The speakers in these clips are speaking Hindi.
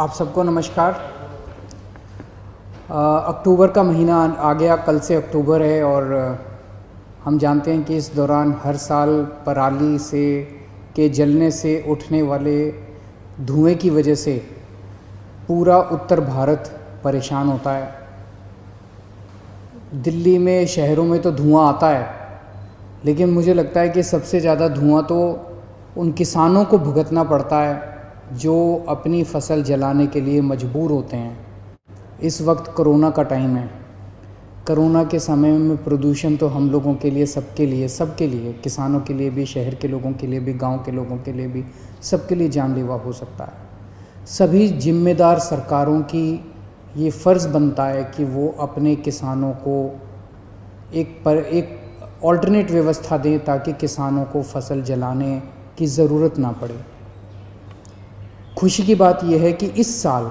आप सबको नमस्कार। अक्टूबर का महीना आ गया, कल से अक्टूबर है और हम जानते हैं कि इस दौरान हर साल पराली के जलने से उठने वाले धुएं की वजह से पूरा उत्तर भारत परेशान होता है। दिल्ली में, शहरों में तो धुआं आता है, लेकिन मुझे लगता है कि सबसे ज़्यादा धुआं तो उन किसानों को भुगतना पड़ता है जो अपनी फसल जलाने के लिए मजबूर होते हैं। इस वक्त कोरोना का टाइम है। कोरोना के समय में प्रदूषण तो हम लोगों के लिए, सबके लिए, किसानों के लिए भी, शहर के लोगों के लिए भी, गांव के लोगों के लिए भी, सबके लिए जानलेवा हो सकता है। सभी जिम्मेदार सरकारों की ये फ़र्ज़ बनता है कि वो अपने किसानों को एक ऑल्टरनेट व्यवस्था दें ताकि किसानों को फसल जलाने की ज़रूरत ना पड़े। खुशी की बात यह है कि इस साल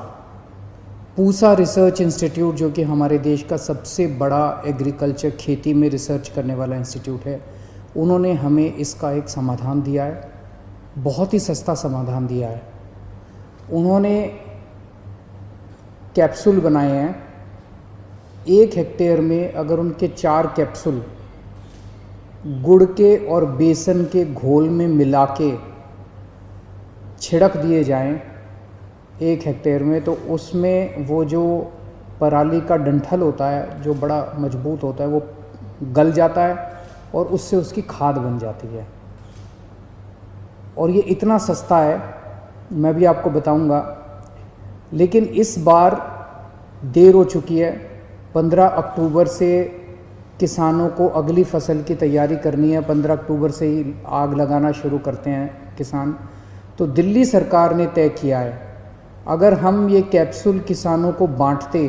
पूसा रिसर्च इंस्टीट्यूट, जो कि हमारे देश का सबसे बड़ा एग्रीकल्चर, खेती में रिसर्च करने वाला इंस्टीट्यूट है, उन्होंने हमें इसका एक समाधान दिया है। बहुत ही सस्ता समाधान दिया है। उन्होंने कैप्सूल बनाए हैं। 1 हेक्टेयर में अगर उनके 4 कैप्सूल गुड़ के और बेसन के घोल में मिला के छिड़क दिए जाएं 1 हेक्टेयर में, तो उसमें वो जो पराली का डंठल होता है, जो बड़ा मजबूत होता है, वो गल जाता है और उससे उसकी खाद बन जाती है। और ये इतना सस्ता है, मैं भी आपको बताऊंगा। लेकिन इस बार देर हो चुकी है। 15 अक्टूबर से किसानों को अगली फसल की तैयारी करनी है। 15 अक्टूबर से ही आग लगाना शुरू करते हैं किसान। तो दिल्ली सरकार ने तय किया है, अगर हम ये कैप्सूल किसानों को बांटते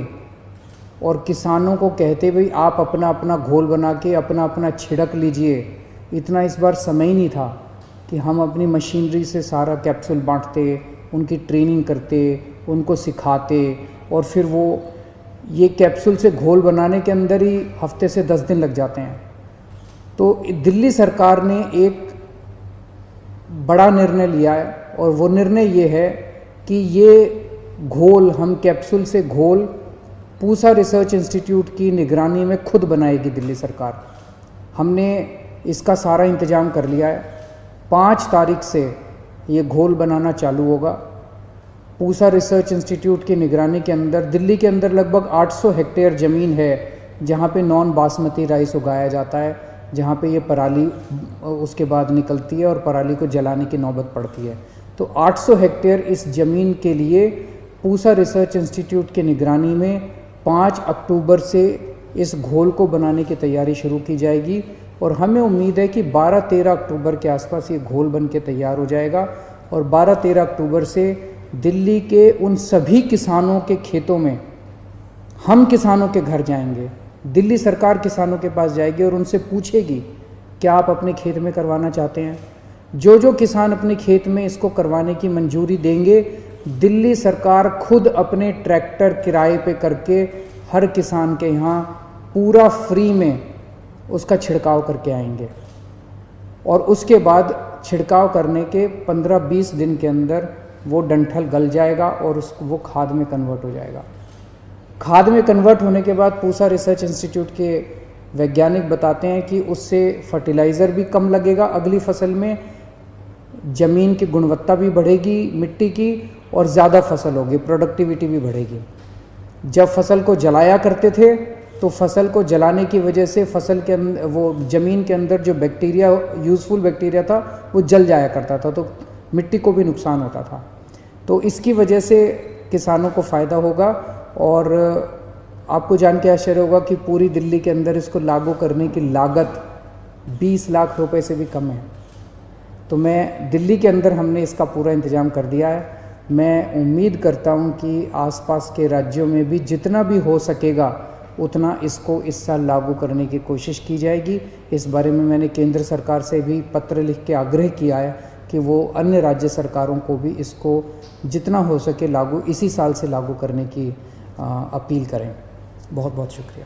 और किसानों को कहते भाई आप अपना अपना घोल बना के अपना अपना छिड़क लीजिए, इतना इस बार समय ही नहीं था कि हम अपनी मशीनरी से सारा कैप्सूल बांटते, उनकी ट्रेनिंग करते, उनको सिखाते, और फिर वो ये कैप्सूल से घोल बनाने के अंदर ही हफ्ते से 10 दिन लग जाते हैं। तो दिल्ली सरकार ने एक बड़ा निर्णय लिया है, और वो निर्णय ये है कि ये घोल, हम कैप्सूल से घोल पूसा रिसर्च इंस्टीट्यूट की निगरानी में खुद बनाएगी दिल्ली सरकार। हमने इसका सारा इंतज़ाम कर लिया है। 5 तारीख से ये घोल बनाना चालू होगा। पूसा रिसर्च इंस्टीट्यूट की निगरानी के अंदर दिल्ली के अंदर लगभग 800 हेक्टेयर ज़मीन है जहाँ पे नॉन बासमती राइस उगाया जाता है, जहाँ पे ये पराली उसके बाद निकलती है और पराली को जलाने की नौबत पड़ती है। तो 800 हेक्टेयर इस ज़मीन के लिए पूसा रिसर्च इंस्टीट्यूट की निगरानी में 5 अक्टूबर से इस घोल को बनाने की तैयारी शुरू की जाएगी, और हमें उम्मीद है कि 12-13 अक्टूबर के आसपास ये घोल बन के तैयार हो जाएगा। और 12-13 अक्टूबर से दिल्ली के उन सभी किसानों के खेतों में हम किसानों के घर जाएंगे। दिल्ली सरकार किसानों के पास जाएगी और उनसे पूछेगी क्या आप अपने खेत में करवाना चाहते हैं। जो किसान अपने खेत में इसको करवाने की मंजूरी देंगे, दिल्ली सरकार खुद अपने ट्रैक्टर किराए पे करके हर किसान के यहाँ पूरा फ्री में उसका छिड़काव करके आएंगे। और उसके बाद छिड़काव करने के 15-20 दिन के अंदर वो डंठल गल जाएगा और वो खाद में कन्वर्ट हो जाएगा। खाद में कन्वर्ट होने के बाद पूसा रिसर्च इंस्टीट्यूट के वैज्ञानिक बताते हैं कि उससे फर्टिलाइज़र भी कम लगेगा अगली फसल में, ज़मीन की गुणवत्ता भी बढ़ेगी मिट्टी की, और ज़्यादा फसल होगी, प्रोडक्टिविटी भी बढ़ेगी। जब फसल को जलाया करते थे तो फसल को जलाने की वजह से फसल के अंदर, वो ज़मीन के अंदर जो बैक्टीरिया, यूज़फुल बैक्टीरिया था, वो जल जाया करता था, तो मिट्टी को भी नुकसान होता था। तो इसकी वजह से किसानों को फ़ायदा होगा। और आपको जान के आश्चर्य होगा कि पूरी दिल्ली के अंदर इसको लागू करने की लागत 20 लाख रुपए से भी कम है। तो मैं दिल्ली के अंदर हमने इसका पूरा इंतज़ाम कर दिया है। मैं उम्मीद करता हूँ कि आसपास के राज्यों में भी जितना भी हो सकेगा उतना इसको इस साल लागू करने की कोशिश की जाएगी। इस बारे में मैंने केंद्र सरकार से भी पत्र लिख के आग्रह किया है कि वो अन्य राज्य सरकारों को भी इसको जितना हो सके इसी साल से लागू करने की अपील करें। बहुत बहुत शुक्रिया।